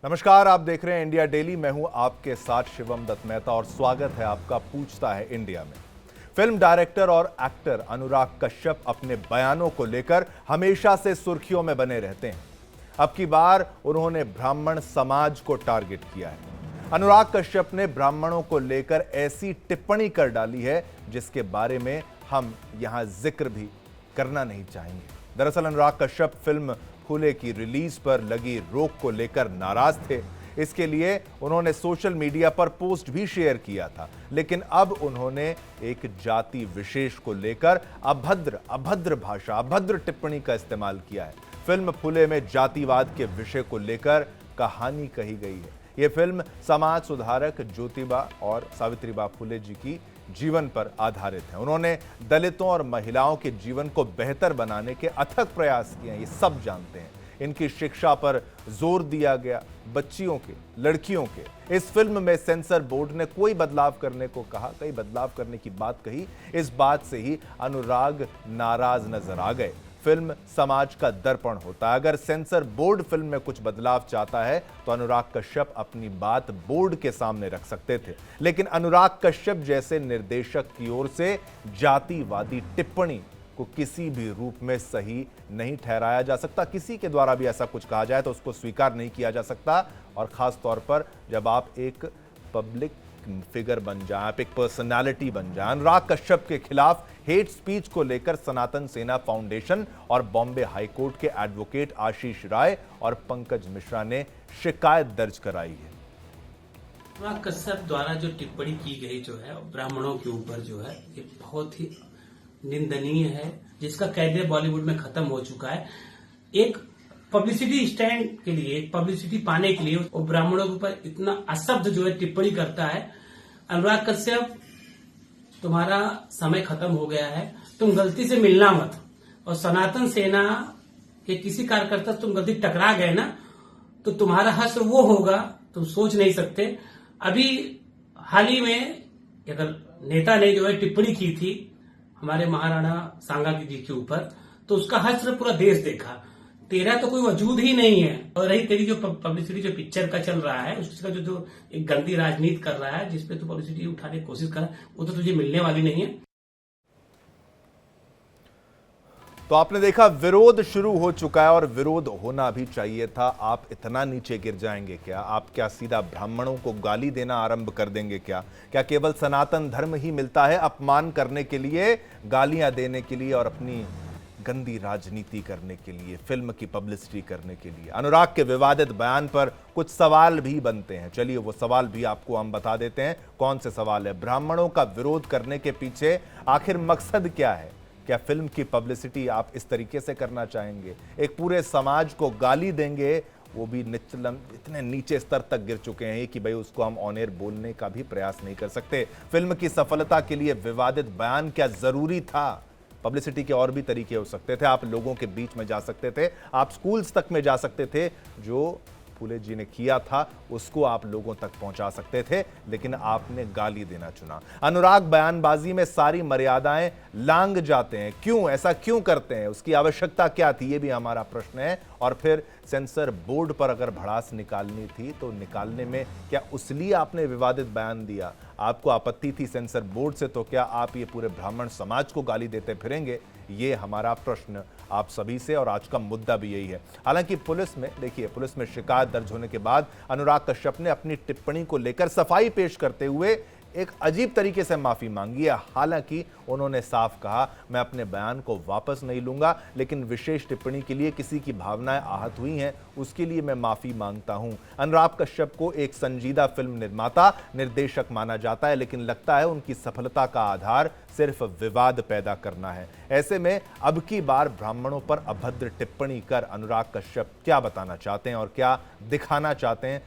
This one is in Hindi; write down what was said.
नमस्कार, आप देख रहे हैं इंडिया डेली। मैं हूं आपके साथ शिवम दत्त मेहता और स्वागत है आपका पूछता है इंडिया में। फिल्म डायरेक्टर और एक्टर अनुराग कश्यप अपने बयानों को लेकर हमेशा से सुर्खियों में बने रहते हैं। अब की बार उन्होंने ब्राह्मण समाज को टारगेट किया है। अनुराग कश्यप ने ब्राह्मणों को लेकर ऐसी टिप्पणी कर डाली है जिसके बारे में हम यहां जिक्र भी करना नहीं चाहेंगे। दरअसल अनुराग कश्यप फिल्म फूले की रिलीज पर लगी रोक को लेकर नाराज थे। इसके लिए उन्होंने सोशल मीडिया पर पोस्ट भी शेयर किया था, लेकिन अब उन्होंने एक जाति विशेष को लेकर अभद्र भाषा, अभद्र टिप्पणी का इस्तेमाल किया है। फिल्म फूले में जातिवाद के विषय को लेकर कहानी कही गई है। यह फिल्म समाज सुधारक ज्योतिबा और सावित्रीबाई फुले जी की जीवन पर आधारित है। उन्होंने दलितों और महिलाओं के जीवन को बेहतर बनाने के अथक प्रयास किए हैं, ये सब जानते हैं। इनकी शिक्षा पर जोर दिया गया, बच्चियों के, लड़कियों के। इस फिल्म में सेंसर बोर्ड ने कोई बदलाव करने को कहा, कई बदलाव करने की बात कही। इस बात से ही अनुराग नाराज नजर आ गए। फिल्म समाज का दर्पण होता है। अगर सेंसर बोर्ड फिल्म में कुछ बदलाव चाहता है तो अनुराग कश्यप अपनी बात बोर्ड के सामने रख सकते थे, लेकिन अनुराग कश्यप जैसे निर्देशक की ओर से जातिवादी टिप्पणी को किसी भी रूप में सही नहीं ठहराया जा सकता। किसी के द्वारा भी ऐसा कुछ कहा जाए तो उसको स्वीकार नहीं किया जा सकता, और खास तौर पर जब आप एक पब्लिक फिगर बन जाए, आप एक पर्सनालिटी बन जाए। अनुराग कश्यप के खिलाफ हेट स्पीच को लेकर सनातन सेना फाउंडेशन और बॉम्बे हाईकोर्ट के एडवोकेट आशीष राय और पंकज मिश्रा ने शिकायत दर्ज कराई है। अनुराग कश्यप द्वारा जो टिप्पणी की गई जो है ब्राह्मणों के ऊपर जो है, ये बहुत ही निंदनीय है, जिसका कैद बॉलीवुड में खत्म हो चुका है। एक पब्लिसिटी स्टैंड के लिए, पब्लिसिटी पाने के लिए वो ब्राह्मणों के ऊपर इतना अशब्द जो है टिप्पणी करता है। अनुराग कश्यप, तुम्हारा समय खत्म हो गया है, तुम गलती से मिलना मत। और सनातन सेना के किसी कार्यकर्ता से तुम गलती टकरा गए ना, तो तुम्हारा हश्र वो होगा तुम सोच नहीं सकते। अभी हाल ही में अगर नेता ने जो है टिप्पणी की थी हमारे महाराणा सांगा जी के ऊपर, तो उसका हश्र पूरा देश देखा। तेरा तो कोई वजूद ही नहीं है। और रही तेरी जो पब्लिसिटी जो पिक्चर का चल रहा है, उसका जो एक गंदी राजनीति कर रहा है, जिसपे तू पब्लिसिटी उठाने की कोशिश कर रहा है, वो तो तुझे मिलने वाली नहीं है। तो आपने देखा, विरोध शुरू हो चुका है और विरोध होना भी चाहिए था। आप इतना नीचे गिर जाएंगे क्या? आप क्या सीधा ब्राह्मणों को गाली देना आरंभ कर देंगे क्या? क्या केवल सनातन धर्म ही मिलता है अपमान करने के लिए, गालियां देने के लिए और अपनी गंदी राजनीति करने के लिए, फिल्म की पब्लिसिटी करने के लिए? अनुराग के विवादित बयान पर कुछ सवाल भी बनते हैं। चलिए वो सवाल भी आपको हम बता देते हैं। कौन से सवाल है? ब्राह्मणों का विरोध करने के पीछे आखिर मकसद क्या है? क्या फिल्म की पब्लिसिटी आप इस तरीके से करना चाहेंगे? एक पूरे समाज को गाली देंगे, वो भी इतने नीचे स्तर तक गिर चुके हैं कि भाई उसको हम ऑन एयर बोलने का भी प्रयास नहीं कर सकते। फिल्म की सफलता के लिए विवादित बयान क्या जरूरी था? पब्लिसिटी के और भी तरीके हो सकते थे। आप लोगों के बीच में जा सकते थे, आप स्कूल्स तक में जा सकते थे। जो फुले जी ने किया था उसको आप लोगों तक पहुंचा सकते थे, लेकिन आपने गाली देना चुना। अनुराग बयानबाजी में सारी मर्यादाएं लांघ जाते हैं। क्यों ऐसा क्यों करते हैं? उसकी आवश्यकता क्या थी? ये भी हमारा प्रश्न है। और फिर सेंसर बोर्ड पर अगर भड़ास निकालनी थी तो निकालने में क्या उसलिए आपने विवादित बयान दिया? आपको आपत्ति थी सेंसर बोर्ड से, तो क्या आप ये पूरे ब्राह्मण समाज को गाली देते फिरेंगे? ये हमारा प्रश्न आप सभी से, और आज का मुद्दा भी यही है। हालांकि पुलिस में देखिए, पुलिस में शिकायत दर्ज होने के बाद अनुराग कश्यप ने अपनी टिप्पणी को लेकर सफाई पेश करते हुए एक अजीब तरीके से माफी मांगी है। हालांकि उन्होंने साफ कहा, मैं अपने बयान को वापस नहीं लूंगा, लेकिन विशेष टिप्पणी के लिए किसी की भावनाएं आहत हुई हैं, उसके लिए मैं माफी मांगता हूं। अनुराग कश्यप को एक संजीदा फिल्म निर्माता, निर्देशक माना जाता है, लेकिन लगता है उनकी सफलता का आधार सिर्फ विवाद पैदा करना है। ऐसे में अब की बार ब्राह्मणों पर अभद्र टिप्पणी कर अनुराग कश्यप क्या बताना चाहते हैं और क्या दिखाना चाहते हैं,